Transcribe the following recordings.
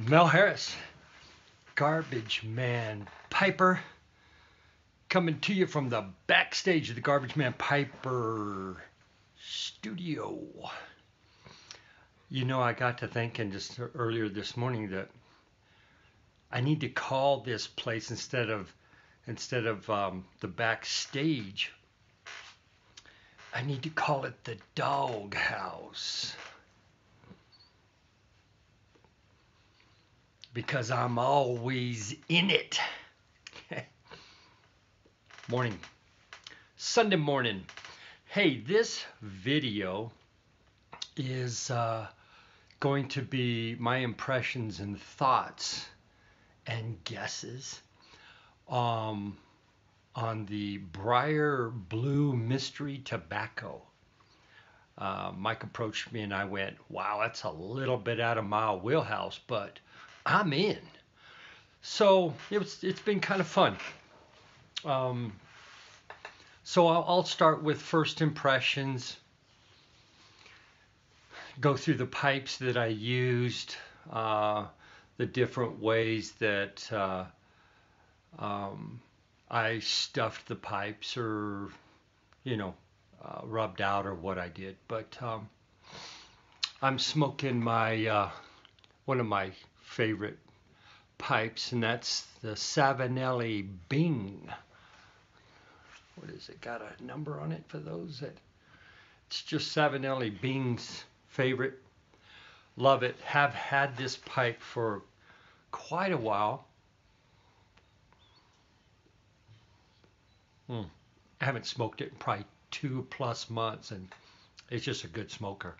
Mel Harris, Garbage Man Piper, coming to you from the backstage of the Garbage Man Piper studio. You know, I got to thinking just earlier this morning that I need to call this place instead of the backstage. I need to call it the Dog House. Because I'm always in it. Morning. Sunday morning. Hey, this video is going to be my impressions and thoughts and guesses on the Briar Blue Mystery Tobacco. Mike approached me and I went, wow, that's a little bit out of my wheelhouse, but I'm in. So it's been kind of fun. So I'll start with first impressions, go through the pipes that I used, the different ways that I stuffed the pipes or, rubbed out or what I did. But I'm smoking my one of my favorite pipes, and that's the Savinelli Bing. What is it? Got a number on it for those that it's just Savinelli Bing's favorite. Love it. Have had this pipe for quite a while. I haven't smoked it in probably 2+ months, and it's just a good smoker.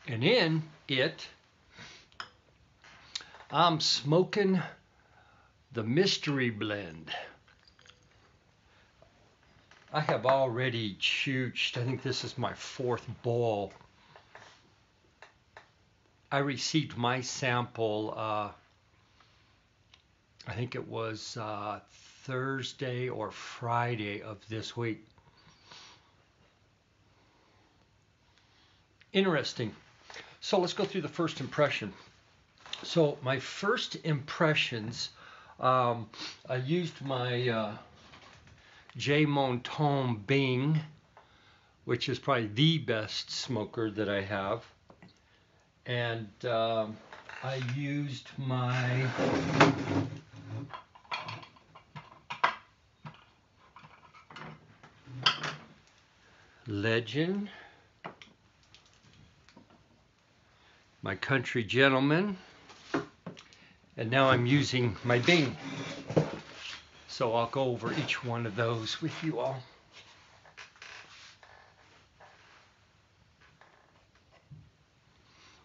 And in it, I'm smoking the Mystery Blend. I have already chooched, I think this is my 4th bowl. I received my sample, I think it was Thursday or Friday of this week. Interesting. So let's go through the first impression. So my first impressions, I used my J. Monton Bing, which is probably the best smoker that I have. And I used my Legend, my Country Gentleman, and now I'm using my Bing. So I'll go over each one of those with you all.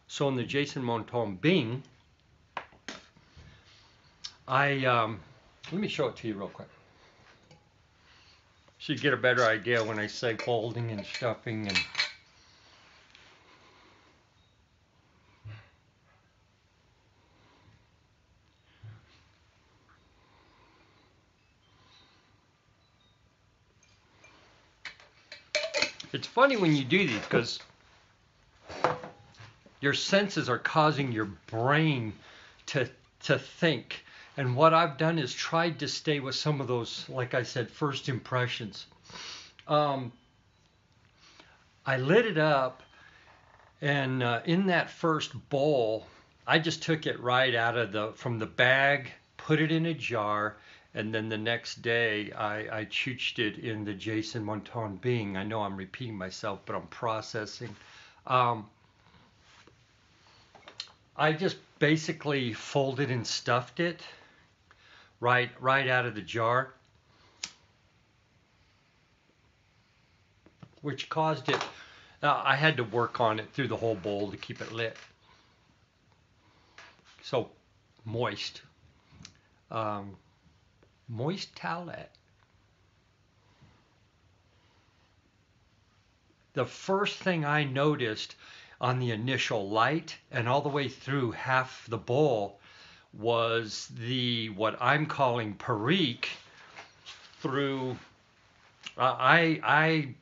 So in the Jason Monton Bing, let me show it to you real quick, so you get a better idea when I say folding and stuffing and it's funny when you do these because your senses are causing your brain to think. And what I've done is tried to stay with some of those, like I said, first impressions. I lit it up, and in that first bowl, I just took it right out of from the bag, put it in a jar, and then the next day I chooched it in the Jason Monton Bing. I know I'm repeating myself, but I'm processing. I just basically folded and stuffed it right out of the jar, which caused it. I had to work on it through the whole bowl to keep it lit. So moist. Moist towelette. The first thing I noticed on the initial light and all the way through half the bowl was what I'm calling perique through. I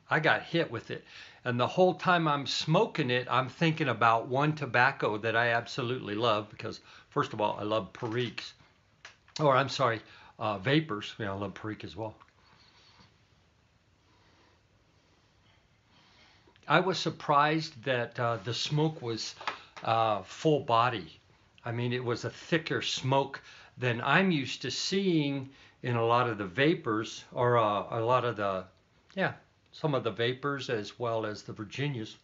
got hit with it, And the whole time I'm smoking it, I'm thinking about one tobacco that I absolutely love because, first of all, I love Periques. Or I'm sorry, vapors. Yeah, I love Perique as well. I was surprised that the smoke was full body. I mean, it was a thicker smoke than I'm used to seeing in a lot of the vapors, or a lot of the, yeah, some of the vapors as well as the Virginias.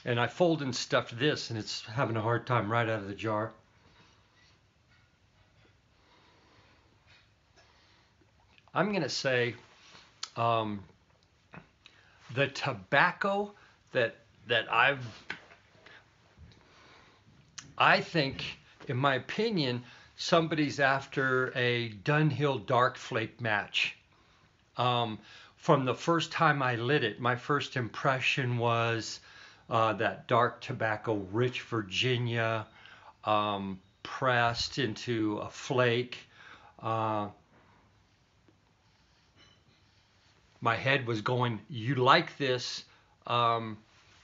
And I folded and stuffed this, and it's having a hard time right out of the jar. I'm going to say um, the tobacco that I think, in my opinion, somebody's after a Dunhil Dark Flake Match. From the first time I lit it, my first impression was that dark tobacco, rich Virginia, pressed into a flake. My head was going, "You like this?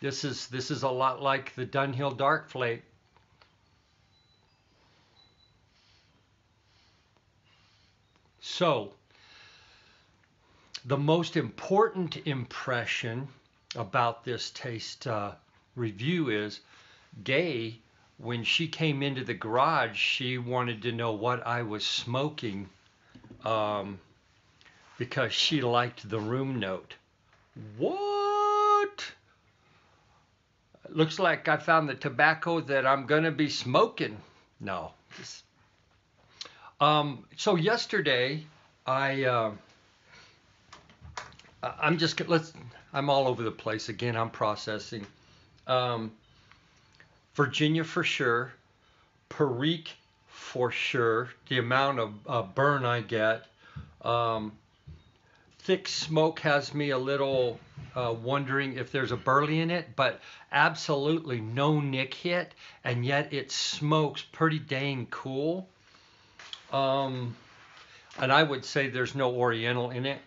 This is a lot like the Dunhil Dark Flake." So, the most important impression about this taste review is Gay, when she came into the garage, she wanted to know what I was smoking because she liked the room note. What? Looks like I found the tobacco that I'm going to be smoking. No. So yesterday, I'm all over the place again. I'm processing. Virginia for sure, Perique for sure. The amount of burn I get. Thick smoke has me a little wondering if there's a burley in it, but absolutely no nick hit, and yet it smokes pretty dang cool. And I would say there's no Oriental in it.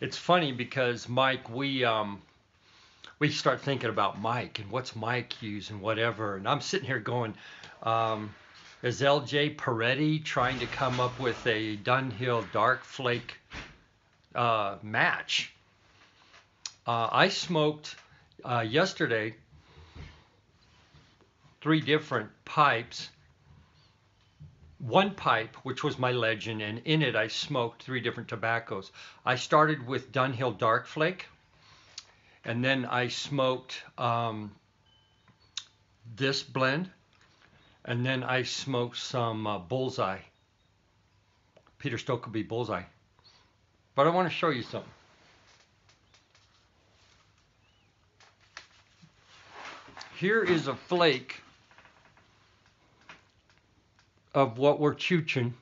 It's funny because Mike, we start thinking about Mike and what's Mike use and whatever, and I'm sitting here going, is LJ Peretti trying to come up with a Dunhil Dark Flake match? I smoked yesterday 3 different pipes. One pipe, which was my Legend, and in it I smoked 3 different tobaccos. I started with Dunhil Dark Flake, and then I smoked this blend, and then I smoked some Bullseye, Peter Stokely Bullseye. But I want to show you something. Here is a flake of what we're chooching.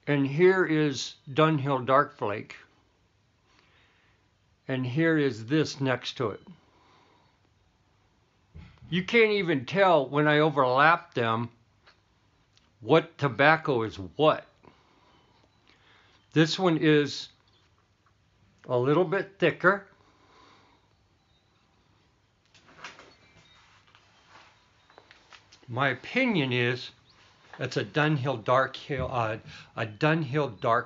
And here is Dunhil Dark Flake. And here is this next to it. You can't even tell when I overlap them what tobacco is what. This one is a little bit thicker. My opinion is it's a Dunhil Dark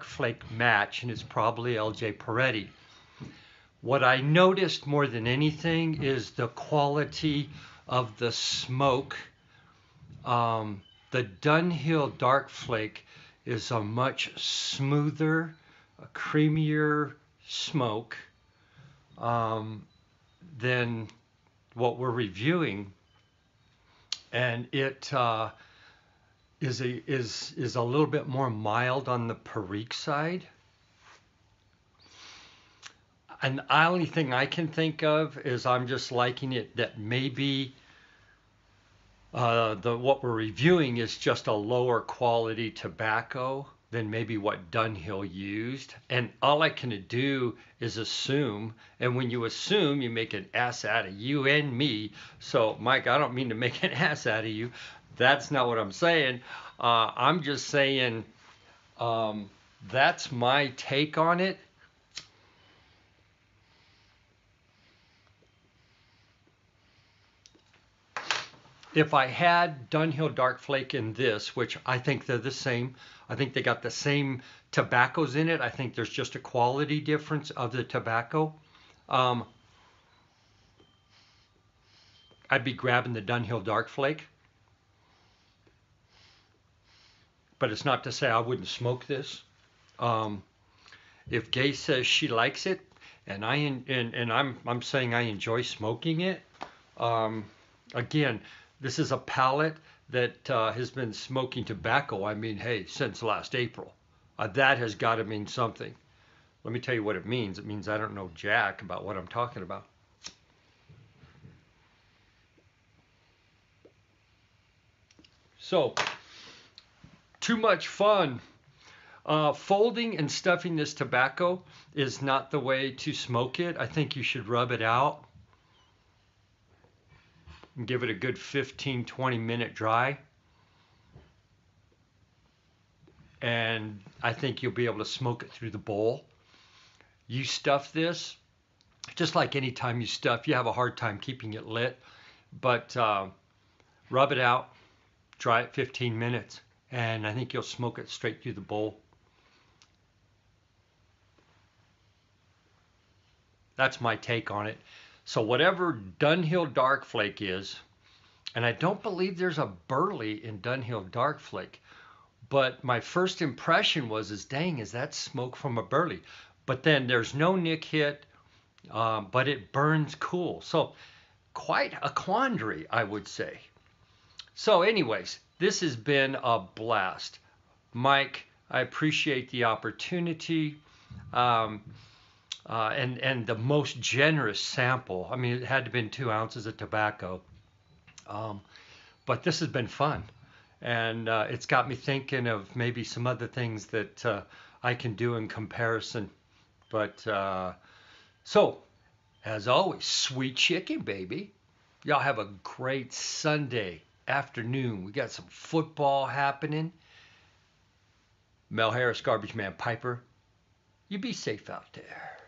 Flake Match, and it's probably LJ Peretti. What I noticed more than anything is the quality of the smoke. The Dunhil Dark Flake is a much smoother, a creamier smoke than what we're reviewing, and it is a little bit more mild on the Perique side. And the only thing I can think of is I'm just liking it that maybe what we're reviewing is just a lower quality tobacco, than maybe what Dunhil used. And all I can do is assume. And when you assume, you make an ass out of you and me. So, Mike, I don't mean to make an ass out of you. That's not what I'm saying. I'm just saying that's my take on it. If I had Dunhil Dark Flake in this, which I think they're the same, I think they got the same tobaccos in it. I think there's just a quality difference of the tobacco. I'd be grabbing the Dunhil Dark Flake. But it's not to say I wouldn't smoke this. If Gay says she likes it, and I'm saying I enjoy smoking it. Again, this is a palate that has been smoking tobacco. I mean, hey, since last April. That has got to mean something. Let me tell you what it means. It means I don't know jack about what I'm talking about. So, too much fun. Folding and stuffing this tobacco is not the way to smoke it. I think you should rub it out and give it a good 15-20 minute dry. And I think you'll be able to smoke it through the bowl. You stuff this, just like any time you stuff, you have a hard time keeping it lit. But rub it out, dry it 15 minutes, and I think you'll smoke it straight through the bowl. That's my take on it. So whatever Dunhil Dark Flake is, and I don't believe there's a burley in Dunhil Dark Flake, but my first impression was, dang, is that smoke from a burley? But then there's no nick hit, but it burns cool. So quite a quandary, I would say. So anyways, this has been a blast. Mike, I appreciate the opportunity. And the most generous sample. I mean, it had to have been 2 ounces of tobacco. But this has been fun. And it's got me thinking of maybe some other things that I can do in comparison. But so, as always, sweet chicken, baby. Y'all have a great Sunday afternoon. We got some football happening. Mel Harris, Garbage Man Piper. You be safe out there.